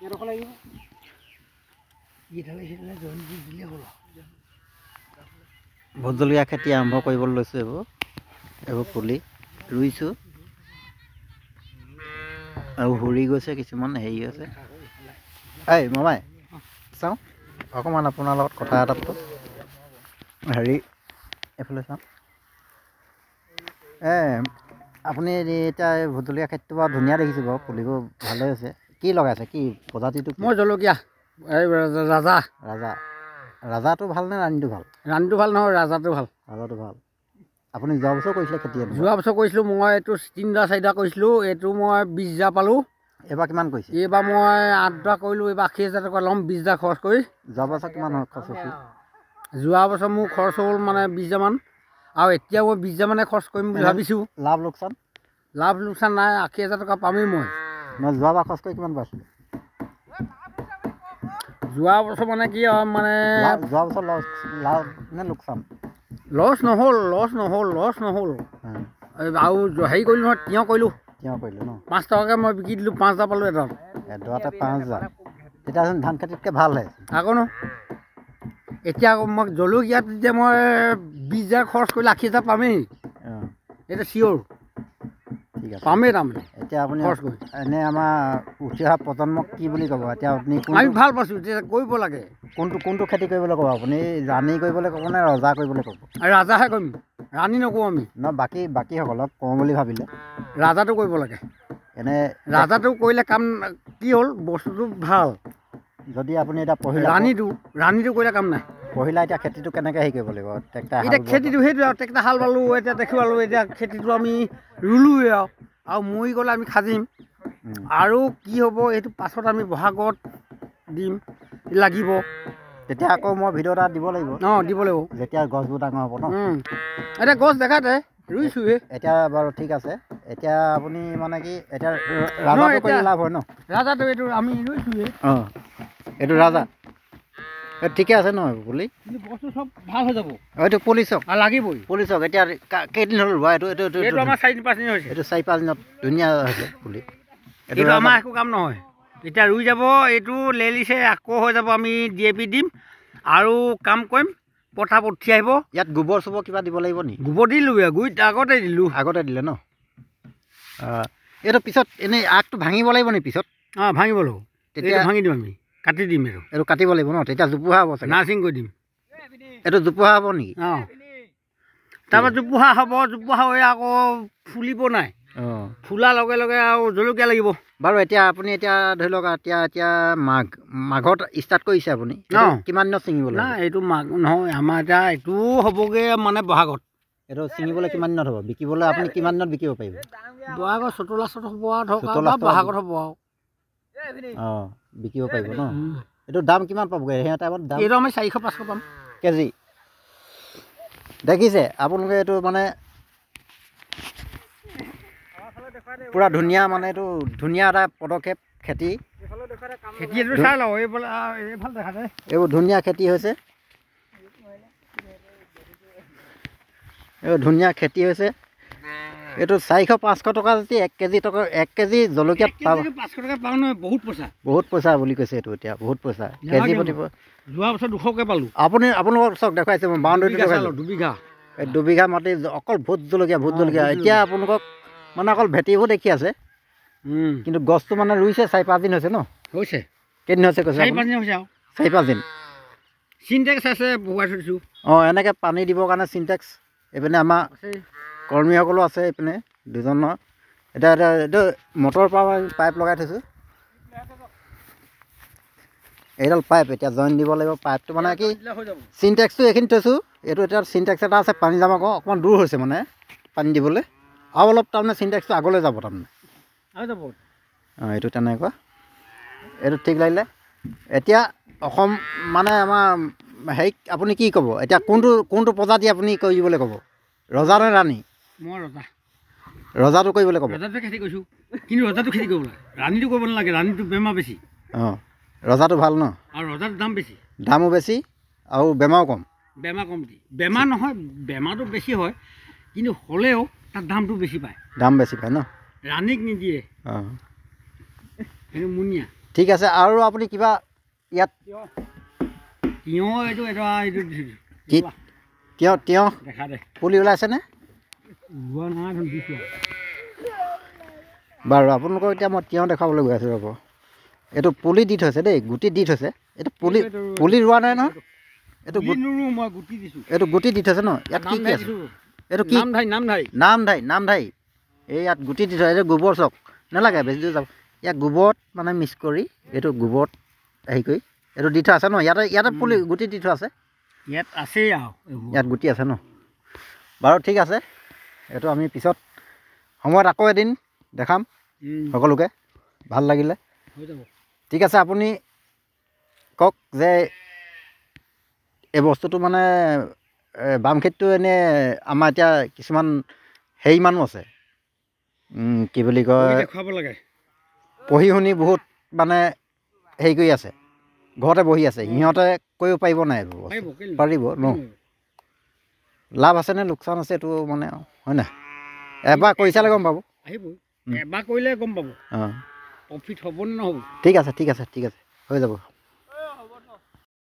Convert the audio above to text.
Vote জলকীয়া খেতি আৰম্ভ কৰিবলৈ লৈছোঁ। এইবোৰ পুলি ৰুইছোঁ আৰু হুৰি গৈছে, কিছুমান হেৰি হৈছে। এই মামাই চাওঁ অকণমান আপোনাৰ লগত কথা এটা পাতোঁ। হেৰি এইফালে চাওঁ। আপুনি এতিয়া ভোট জলকীয়া খেতিটো বাৰু ধুনীয়া দেখিছোঁ বাৰু, পুলিবোৰ ভালেই হৈছে। কি লগাইছে, কি প্ৰজাতিটো? মই জলকীয়া এই ৰাজা। ৰাজাটো ভাল নে ৰাণীটো ভাল? ৰাণীটো ভাল নহয়, ৰাজাটো ভাল। ৰাজাটো ভাল। আপুনি যোৱা বছৰ কৰিছিলে খেতি? যোৱা বছৰ কৰিছিলোঁ মই। এইটো 3-4টা কৰিছিলোঁ। এইটো মই 20,000 পালোঁ। এইবাৰ কিমান কৰিছে? এইবাৰ মই 8টা কৰিলোঁ। এইবাৰ 80,000 টকা ল'ম, 20,000 খৰচ কৰি। যোৱা বছৰ কিমান খৰচ হৈছিল? যোৱা বছৰ মোৰ খৰচ হ'ল মানে 20,000 মান, আৰু এতিয়া মই 20,000 মানে খৰচ কৰিম বুলি ভাবিছোঁ। লাভ লোকচান? লাভ লোকচান নাই, 80,000 টকা পামেই মই। যোৱাবাৰ খৰচ কৰি কিমান পাইছিলোঁ? যোৱা বছৰ মানে কি আৰু মানে যোৱা বছৰ লাভ নে লোকচান? লছ নহ'ল। আৰু হেৰি কৰিলোঁ নহয়, তিয়ঁহ কৰিলোঁ ন? 5 টকাকৈ মই বিকি দিলোঁ, 5,000 পালোঁ এডৰাত। এডৰাতে 5,000। তেতিয়াচোন ধান খেতিতকৈ ভাল হয় আকৌ ন। এতিয়া আকৌ মই জলকীয়াত যেতিয়া মই 20,000 খৰচ কৰিলে 80,000 পামেই। এইটো চিয়'ৰ। ঠিক আছে, পামেই তাৰমানে। এতিয়া আপুনি খৰচ কৰি এনেই আমাৰ উঠি অহা প্ৰজন্মক কি বুলি ক'ব? এতিয়া আপুনি আমি ভাল পাইছোঁ, এতিয়া কৰিব লাগে। কোনটো খেতি কৰিবলৈ ক'ব আপুনি? ৰাণী কৰিবলৈ ক'ব নে ৰজা কৰিবলৈ ক'ব? ৰাজাহে কৰিম, ৰাণী নকৰোঁ আমি। বাকীসকলক কওঁ বুলি ভাবিলে ৰাজাটো কৰিব লাগে। এনে ৰাজাটো কৰিলে কাম কি হ'ল, বস্তুটো ভাল। যদি আপুনি এতিয়া পঢ়িলে, ৰাণীটো কৰিলে কাম নাই। পঢ়িলা, এতিয়া খেতিটো কেনেকৈ হেৰি কৰিব লাগিব? এতিয়া খেতিটো সেইটোৱে আৰু, ট্ৰেক্টৰ হাল বালোঁ, এতিয়া দেখুৱালোঁ। এতিয়া খেতিটো আমি ৰুলোৱে আৰু মৰি গ'লে আমি খাজিম। আৰু কি হ'ব এইটো পাছত আমি বহাগত দিম লাগিব। তেতিয়া আকৌ মই ভিডিঅ' এটা দিব লাগিব। দিব লাগিব, যেতিয়া গছবোৰ ডাঙৰ হ'ব ন। এতিয়া গছ দেখাতে ৰুইছোঁৱে। এতিয়া বাৰু ঠিক আছে। এতিয়া আপুনি মানে কি এতিয়া ৰাজাটো কৰিলে লাভ হয় ন? ৰাজাটো এইটো আমি ৰুইছোঁৱে। এইটো ৰাজা ঠিকে আছে নহয় পুলি? কিন্তু বস্তু চব ভাল হৈ যাব। এইটো পুলি চাওক, লাগিবই পুলি চাওক। এতিয়া কেইদিন হ'ল ৰোৱা? এইটো আমাৰ 4-5 দিন হৈছে। এইটো 4-5 দিনত ধুনীয়া হৈছে পুলি। এইটো আমাৰ একো কাম নহয়। এতিয়া ৰুই যাব, এইটো লেলিছে আকৌ হৈ যাব। আমি DAP দিম আৰু কাম কৰিম, পথাৰ উঠি আহিব। ইয়াত গোবৰ চোবৰ কিবা দিব লাগিব নেকি? গোবৰ দিলোঁৱে, গুৰিত আগতে দিলে ন? এইটো পিছত এনেই আগটো ভাঙিব লাগিব নেকি পিছত? ভাঙিব লাগিব। তেতিয়া ভাঙি দিম, আমি কাটি দিম। এইটো কাটিব লাগিব ন? তেতিয়া জোপোহা হ'ব চাগে? নাৰ্ছিং কৰি দিম। এইটো জোপোহা হ'ব নেকি? তাৰপৰা জোপোহা হ'ব, জোপোহা হৈ আকৌ ফুলিব নাই। ফুলাৰ লগে লগে আৰু জলকীয়া লাগিব বাৰু। এতিয়া আপুনি এতিয়া ধৰি লওক, এতিয়া মাঘত ষ্টাৰ্ট কৰিছে আপুনি? কিমান দিনত ছিঙিবলৈ? নাই, এইটো মাঘ নহয়, আমাৰ এতিয়া এইটো হ'বগৈ মানে বহাগত। এইটো ছিঙিবলৈ কিমান দিনত হ'ব? বিকিবলৈ আপুনি কিমান দিনত বিকিব পাৰিব? বহাগত 14 লাষ্টত হ'ব আৰু ধৰক, বহাগত হ'ব আৰু। বিকিব পাৰিব ন? এইটো দাম কিমান পাবগৈ সেই টাইমত? দাম এইটো আমি 400-500 পাম কেজি। দেখিছে আপোনালোকে, এইটো মানে পূৰা ধুনীয়া, মানে এইটো ধুনীয়া এটা পদক্ষেপ। এইবোৰ ধুনীয়া খেতি হৈছে, এইবোৰ ধুনীয়া খেতি হৈছে। এইটো 400-500 টকা যদি 1 কেজি জলকীয়াত পাব। 500 টকা পাওঁ নহয়, বহুত পইচা বুলি কৈছে এইটো। এতিয়া বহুত পইচা কেজি প্ৰতি। যোৱা বছৰ 200কৈ পালোঁ। আপোনালোকক চাওক, দেখুৱাইছে মই বাউণ্ডেৰীটো দেখাইছোঁ। 2 বিঘা মাটি অকল ভোট জলকীয়া। এতিয়া আপোনালোকক মানে অকল ভেটিবোৰ দেখি আছে, কিন্তু গছটো মানে ৰুইছে 4-5 দিন হৈছে ন? হৈছে। কেইদিন হৈছে কৈছে? 4-5 দিন হৈছে আৰু। 4-5 দিন। চিনটেক্স আছে, বহুৱাই থৈ দিছোঁ। এনেকৈ পানী দিবৰ কাৰণে চিনটেক্স। এইপিনে আমাৰ কৰ্মীসকলো আছে, এইপিনে দুজনৰ। এতিয়া এইটো মটৰৰ পৰা পাইপ লগাই থৈছোঁ। এইডাল পাইপ এতিয়া জইন দিব লাগিব। পাইপটো মানে কি, চিনটেক্সটো এইখিনি থৈছোঁ। এইটো এতিয়া চিনটেক্স এটা আছে, পানী জমা কৰোঁ। অকণমান দূৰ হৈছে মানে পানী দিবলৈ, আৰু অলপ তাৰমানে চিনটেক্সটো আগলৈ যাব তাৰমানে। এইটো তেনেকুৱা। এইটো ঠিক লাগিলে। এতিয়া অসম মানে আমাৰ হেৰিক আপুনি কি ক'ব? এতিয়া কোনটো প্ৰজাতি আপুনি কৰিবলৈ ক'ব? ৰজা নে ৰাণী? মই ৰজা। ৰজাটো কৰিবলৈ ক'ব? ৰজাটোৱে খেতি কৰিছোঁ, কিন্তু ৰজাটো খেতি কৰিব লাগে, ৰাণীটো কৰিব নালাগে। ৰাণীটো বেমাৰ বেছি। ৰজাটো ভাল ন? আৰু ৰজাটোৰ দাম বেছি। দামো বেছি আৰু বেমাৰো কম। বেমাৰ নহয়, বেমাৰটো বেছি হয়, কিন্তু হ'লেও তাত দামটো বেছি পায়। দাম বেছি পায় ন? ৰাণীক নিদিয়ে, সেইটো মুনীয়া। ঠিক আছে আৰু আপুনি কিবা ইয়াত তিয়ঁহ এইটো এটা এইটো কি তিয়ঁহ দেখা দে পুলি ওলাইছেনে ওলোৱা নাই দিছোঁ বাৰু আপোনালোকক এতিয়া মই তিয়ঁহ দেখাবলৈ গৈ আছোঁ ৰ'ব এইটো পুলি দি থৈছে দেই গুটি দি থৈছে এইটো পুলি ৰোৱা নাই নহয় এইটো মই গুটি দিছোঁ এইটো গুটি দি থৈছে ন ইয়াত কি কি আছে এইটো কি নামধাই এই ইয়াত গুটি দি থৈছে এইটো গোবৰ চাওক নালাগে বেছি দূৰ যাব ইয়াত গোবৰত মানে মিক্স কৰি এইটো গোবৰত হেৰি কৰি এইটো দি থোৱা আছে ন ইয়াতে পুলি গুটি দি থোৱা আছে ইয়াত আছেই আৰু ইয়াত গুটি আছে ন বাৰু ঠিক আছে এইটো আমি পিছত সময়ত আকৌ এদিন দেখাম সকলোকে ভাল লাগিলে হৈ যাব ঠিক আছে আপুনি কওক যে এই বস্তুটো মানে বাম খেতিটো এনে আমাৰ এতিয়া কিছুমান হেৰি মানুহ আছে কি বুলি কয় দেখুৱাব লাগে পঢ়ি শুনি বহুত মানে হেৰি কৰি আছে ঘৰতে বহি আছে সিহঁতে কৰিব পাৰিব নাই পাৰিব ন লাভ আছেনে লোকচান আছে এইটো মানে হয় নাই এবাৰ কৰি চালে গম পাব আহিব এবাৰ কৰিলে গম পাব অঁ প্ৰফিট হ'ব নে নহ'ব ঠিক আছে হৈ যাব